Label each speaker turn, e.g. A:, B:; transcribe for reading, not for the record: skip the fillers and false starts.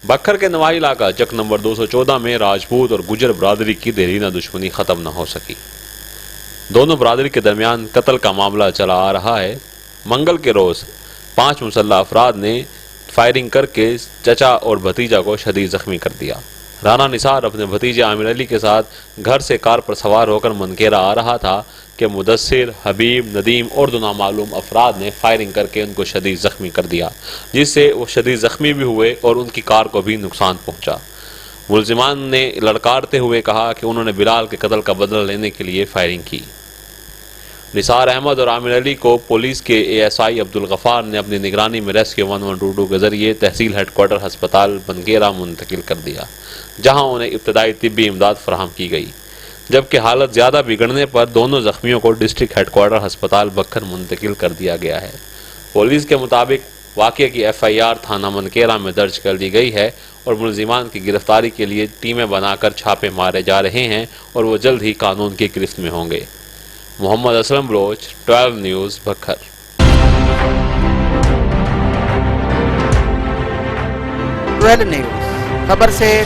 A: بکھر کے نواحی علاقہ چک نمبر 214 میں راجپوت اور گجر برادری کی دیرینہ دشمنی ختم نہ ہو سکی۔ دونوں برادری کے درمیان قتل کا معاملہ چلا آ رہا ہے۔ منگل کے روز 5 مسلح افراد نے فائرنگ کر کے چچا اور بھتیجا کو شدید زخمی کر دیا۔ رانا نثار اپنے بھتیجے عامر علی کے ساتھ گھر سے کار پر سوار ہو کر منکیرا آ رہا تھا کہ مدثر، حبیب، ندیم اور دو نامعلوم افراد نے فائرنگ کر کے ان کو شدید زخمی کر دیا، جس سے وہ شدید زخمی بھی ہوئے اور ان کی کار کو بھی نقصان پہنچا۔ ملزمان نے لڑکارتے ہوئے کہا کہ انہوں نے بلال کے قتل کا بدلہ لینے کے لیے فائرنگ کی۔ نثار احمد اور عامر علی کو پولیس کے ASI عبدالغفار نے اپنی نگرانی میں ریسکیو 1122 کے ذریعے تحصیل ہیڈ کوارٹر ہسپتال بنگیرا منتقل کر دیا، جہاں انہیں ابتدائی طبی امداد فراہم کی گئی، جبکہ حالت زیادہ بگڑنے پر دونوں زخمیوں کو ڈسٹرکٹ ہیڈ کوارٹر ہسپتال بکھر منتقل کر دیا گیا ہے۔ پولیس کے مطابق واقعے کی FIR تھانہ منکیرا میں درج کر دی گئی ہے اور ملزمان کی گرفتاری کے لیے ٹیمیں بنا کر چھاپے مارے جا رہے ہیں اور وہ جلد ہی قانون کی گرفت میں ہوں گے۔ محمد اسلم بلوچ، 12 نیوز، بکھر۔
B: 12 نیوز خبر سے